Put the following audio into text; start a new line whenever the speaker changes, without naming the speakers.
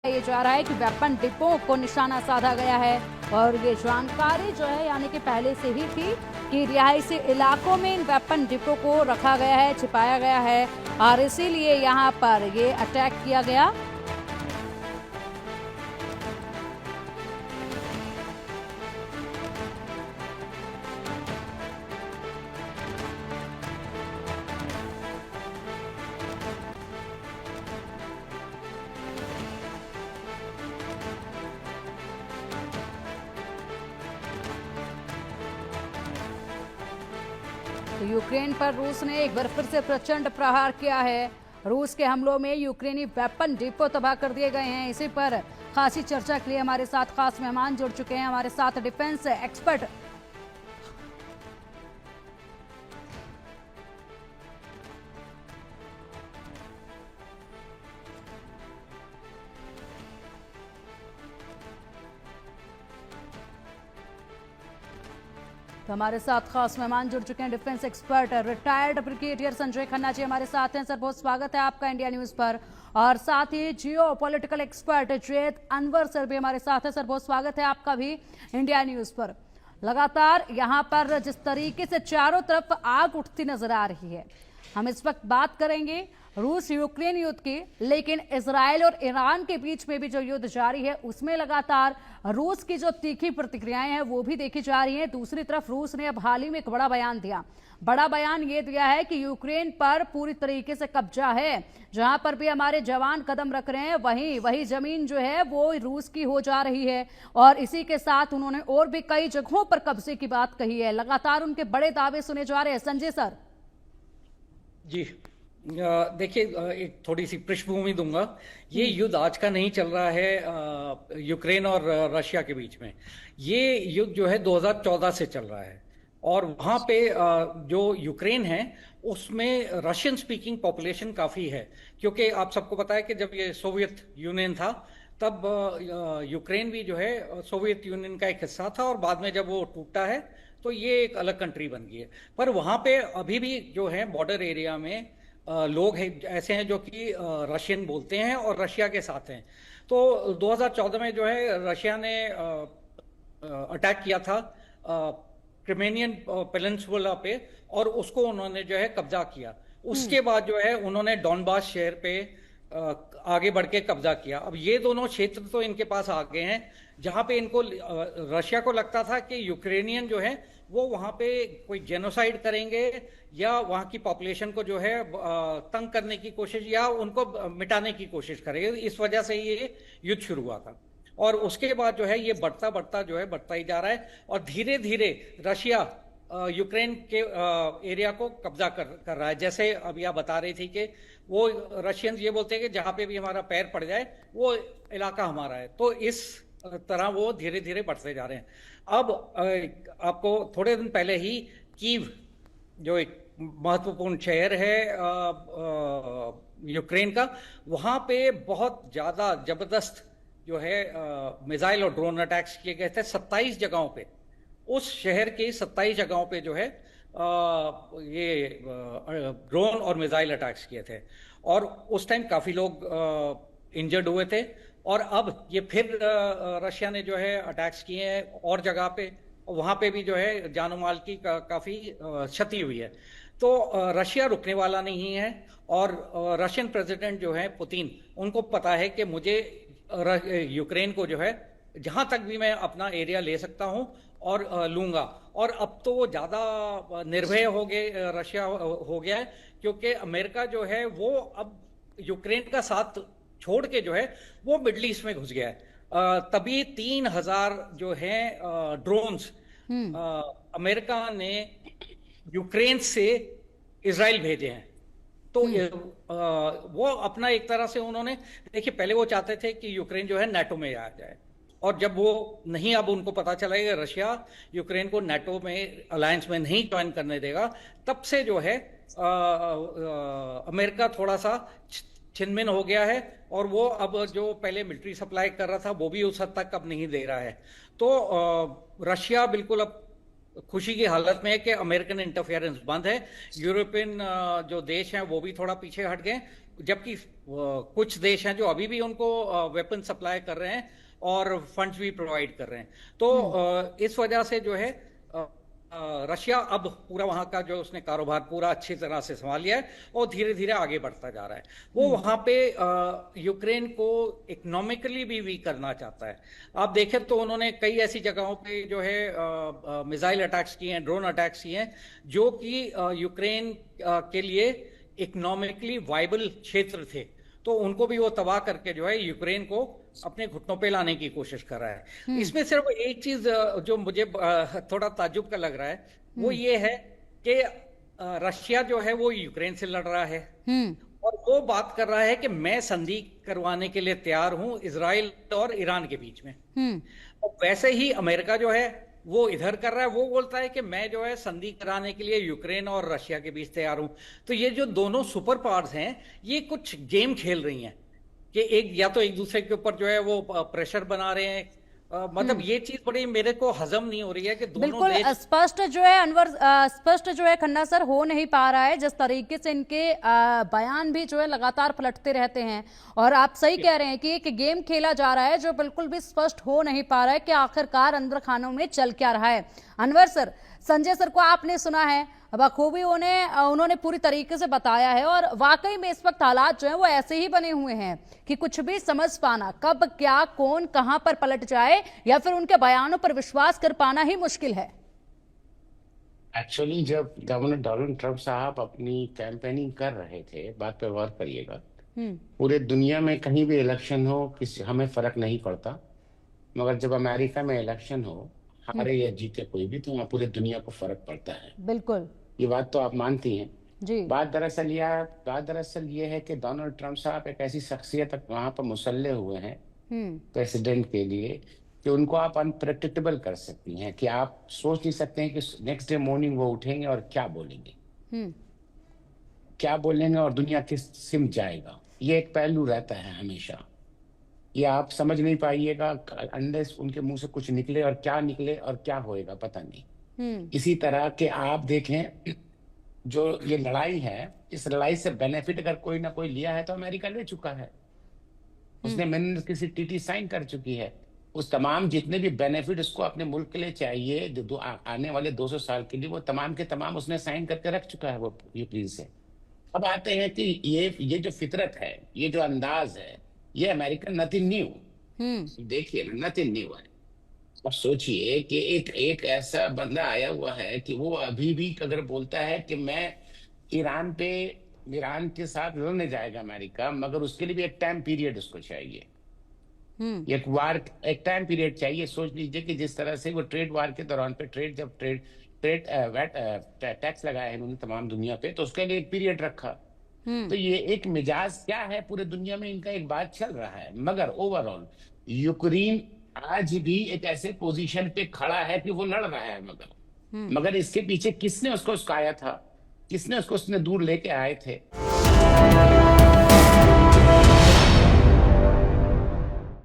ये जा रहा है कि वेपन डिपो को निशाना साधा गया है और ये जानकारी जो है यानी कि पहले से ही थी कि रिहायशी इलाकों में इन वेपन डिपो को रखा गया है, छिपाया गया है और इसीलिए यहाँ पर ये अटैक किया गया। तो यूक्रेन पर रूस ने एक बार फिर से प्रचंड प्रहार किया है। रूस के हमलों में यूक्रेनी वेपन डिपो तबाह कर दिए गए हैं। इसी पर खासी चर्चा के लिए हमारे साथ खास मेहमान जुड़ चुके हैं। हमारे साथ डिफेंस एक्सपर्ट तो हमारे साथ खास मेहमान जुड़ चुके हैं। Defence expert retired brigadier Sanjay Khanna ji हमारे साथ हैं। सर, बहुत स्वागत है आपका इंडिया न्यूज पर। और साथ ही geopolitical expert Zaid Anwar sir भी हमारे साथ है। सर, बहुत स्वागत है आपका भी इंडिया न्यूज पर। लगातार यहाँ पर जिस तरीके से चारों तरफ आग उठती नजर आ रही है, हम इस वक्त बात करेंगे रूस यूक्रेन युद्ध की, लेकिन इजराइल और ईरान के बीच में भी जो युद्ध जारी है उसमें लगातार रूस की जो तीखी प्रतिक्रियाएं हैं वो भी देखी जा रही हैं। दूसरी तरफ रूस ने अब हाल ही में एक बड़ा बयान दिया। बड़ा बयान ये दिया है कि यूक्रेन पर पूरी तरीके से कब्जा है। जहां पर भी हमारे जवान कदम रख रहे हैं वही जमीन जो है वो रूस की हो जा रही है। और इसी के साथ उन्होंने और भी कई जगहों पर कब्जे की बात कही है। लगातार उनके बड़े दावे सुने जा रहे हैं। संजय सर
जी, देखिए, एक थोड़ी सी पृष्ठभूमि दूंगा। ये युद्ध आज का नहीं चल रहा है यूक्रेन और रशिया के बीच में। ये युद्ध जो है 2014 से चल रहा है और वहाँ पे जो यूक्रेन है उसमें रशियन स्पीकिंग पॉपुलेशन काफ़ी है, क्योंकि आप सबको पता है कि जब ये सोवियत यूनियन था तब यूक्रेन भी जो है सोवियत यूनियन का एक हिस्सा था और बाद में जब वो टूटा है तो ये एक अलग कंट्री बन गई है। पर वहाँ पे अभी भी जो है बॉर्डर एरिया में लोग हैं ऐसे हैं जो कि रशियन बोलते हैं और रशिया के साथ हैं। तो 2014 में जो है रशिया ने अटैक किया था क्रिमेनियन पेनिनसुला पे और उसको उन्होंने जो है कब्जा किया। उसके बाद जो है उन्होंने डॉनबास शहर पे आगे बढ़ के कब्जा किया। अब ये दोनों क्षेत्र तो इनके पास आ गए हैं जहां पे इनको रशिया को लगता था कि यूक्रेनियन जो है वो वहां पे कोई जेनोसाइड करेंगे या वहां की पॉपुलेशन को जो है तंग करने की कोशिश या उनको मिटाने की कोशिश करेंगे। इस वजह से ये युद्ध शुरू हुआ था और उसके बाद जो है ये बढ़ता बढ़ता जो है बढ़ता ही जा रहा है और धीरे धीरे रशिया यूक्रेन के एरिया को कब्जा कर रहा है। जैसे अभी आप बता रही थी कि वो रशियंस ये बोलते हैं कि जहां पे भी हमारा पैर पड़ जाए वो इलाका हमारा है। तो इस तरह वो धीरे धीरे बढ़ते जा रहे हैं। अब आपको थोड़े दिन पहले ही कीव, जो एक महत्वपूर्ण शहर है यूक्रेन का, वहां पे बहुत ज्यादा जबरदस्त जो है मिसाइल और ड्रोन अटैक्स किए गए थे 27 जगहों पे। उस शहर के 27 जगहों पे जो है ये ड्रोन और मिसाइल अटैक्स किए थे और उस टाइम काफी लोग इंजर्ड हुए थे। और अब ये फिर रशिया ने जो है अटैक्स किए हैं और जगह पे, वहां पे भी जो है जानो माल की काफी क्षति हुई है। तो रशिया रुकने वाला नहीं है और रशियन प्रेसिडेंट जो है पुतिन, उनको पता है कि मुझे यूक्रेन को जो है जहां तक भी मैं अपना एरिया ले सकता हूं और लूंगा। और अब तो वो ज्यादा निर्भय हो गए, रशिया हो गया है, क्योंकि अमेरिका जो है वो अब यूक्रेन का साथ छोड़ के जो है वो मिडल ईस्ट में घुस गया है। तभी 3000 जो है ड्रोन्स अमेरिका ने यूक्रेन से इजराइल भेजे हैं। तो वो अपना एक तरह से उन्होंने, देखिए, पहले वो चाहते थे कि यूक्रेन जो है नाटो में आ जाए और जब वो नहीं, अब उनको पता चला कि रशिया यूक्रेन को नाटो में अलायंस में नहीं ज्वाइन करने देगा, तब से जो है अमेरिका थोड़ा सा छिनमिन हो गया है और वो अब जो पहले मिलिट्री सप्लाई कर रहा था वो भी उस हद तक अब नहीं दे रहा है। तो रशिया बिल्कुल अब खुशी की हालत में है कि अमेरिकन इंटरफेरेंस बंद है। यूरोपियन जो देश हैं वो भी थोड़ा पीछे हट गए जबकि कुछ देश हैं जो अभी भी उनको वेपन सप्लाई कर रहे हैं और फंड्स भी प्रोवाइड कर रहे हैं। तो इस वजह से जो है रशिया अब पूरा वहां का जो उसने कारोबार पूरा अच्छी तरह से संभाल लिया है और धीरे धीरे आगे बढ़ता जा रहा है। वो वहां पे यूक्रेन को इकोनॉमिकली भी वीक करना चाहता है। आप देखें तो उन्होंने कई ऐसी जगहों पे जो है मिसाइल अटैक्स किए हैं, ड्रोन अटैक्स किए हैं, जो कि यूक्रेन के लिए इकोनॉमिकली वाइबल क्षेत्र थे। तो उनको भी वो तबाह करके जो है यूक्रेन को अपने घुटनों पे लाने की कोशिश कर रहा है। इसमें सिर्फ एक चीज जो मुझे थोड़ा ताज्जुब का लग रहा है वो ये है कि रशिया जो है वो यूक्रेन से लड़ रहा है और वो बात कर रहा है कि मैं संधि करवाने के लिए तैयार हूं इजराइल और ईरान के बीच में। और वैसे ही अमेरिका जो है वो इधर कर रहा है, वो बोलता है कि मैं जो है संधि कराने के लिए यूक्रेन और रशिया के बीच तैयार हूं। तो ये जो दोनों सुपर पावर्स हैं ये कुछ गेम खेल रही हैं कि एक या तो एक दूसरे के ऊपर जो है वो प्रेशर बना रहे हैं। मतलब ये चीज बड़ी मेरे को हजम नहीं हो रही है कि दोनों
बिल्कुल
देश
स्पष्ट जो है अनवर स्पष्ट जो है खन्ना सर हो नहीं पा रहा है। जिस तरीके से इनके बयान भी जो है लगातार पलटते रहते हैं और आप सही कह रहे हैं कि एक गेम खेला जा रहा है जो बिल्कुल भी स्पष्ट हो नहीं पा रहा है कि आखिरकार अंदर खानों में चल क्या रहा है। अनवर सर, संजय सर को आपने सुना है, बखूबी उन्होंने पूरी तरीके से बताया है और वाकई में इस वक्त हालात जो है वो ऐसे ही बने हुए हैं कि कुछ भी समझ पाना कब क्या कौन कहां पर पलट जाए या फिर उनके बयानों पर विश्वास कर पाना ही मुश्किल है।
एक्चुअली जब गवर्नर डोनाल्ड ट्रंप साहब अपनी कैंपेनिंग कर रहे थे, बात पे गौर करिएगा, पूरे दुनिया में कहीं भी इलेक्शन हो किसी हमें फर्क नहीं पड़ता, मगर जब अमेरिका में इलेक्शन हो, हारे या जीते कोई भी, तो वहाँ पूरे दुनिया को फर्क पड़ता है।
बिल्कुल,
ये बात तो आप मानती हैं
जी।
बात दरअसल ये है कि डोनाल्ड ट्रंप साहब एक ऐसी शख्सियत वहां पर मुसल्ले हुए हैं प्रेसिडेंट के लिए कि उनको आप अनप्रेडिक्टेबल कर सकती हैं, कि आप सोच नहीं सकते हैं कि नेक्स्ट डे मॉर्निंग वो उठेंगे और क्या बोलेंगे और दुनिया किस सिम जाएगा। ये एक पहलू रहता है हमेशा, ये आप समझ नहीं पाइएगा अनलेस उनके मुंह से कुछ निकले, और क्या निकले और क्या होएगा पता नहीं। इसी तरह के आप देखें जो ये लड़ाई है, इस लड़ाई से बेनिफिट अगर कोई ना कोई लिया है तो अमेरिका ले चुका है। उसने मैंने किसी टीटी साइन कर चुकी है। उस तमाम जितने भी बेनिफिट उसको अपने मुल्क के लिए चाहिए जो आने वाले 200 साल के लिए, वो तमाम के तमाम उसने साइन करके रख चुका है वो यूक्रेन से। अब आते हैं कि ये जो फितरत है, ये जो अंदाज है, ये अमेरिकन नथिंग न्यू। देखिए नथिंग न्यू है। अब सोचिए कि एक ऐसा बंदा आया हुआ है कि वो अभी भी अगर बोलता है कि मैं ईरान के साथ लड़ने जाएगा अमेरिका, मगर उसके लिए भी एक टाइम पीरियड उसको चाहिए, एक टाइम पीरियड चाहिए। सोच लीजिए कि जिस तरह से वो ट्रेड वार के दौरान पे ट्रेड टैक्स लगाया है इन्होंने तमाम दुनिया पे, तो उसके लिए एक पीरियड रखा। तो ये एक मिजाज क्या है, पूरे दुनिया में इनका एक बात चल रहा है। मगर ओवरऑल यूक्रेन आज भी एक ऐसे पोजीशन पे खड़ा है कि वो लड़ रहा है, मगर इसके पीछे किसने उसको उस्काया था, किसने उसको उसने दूर लेके आए थे।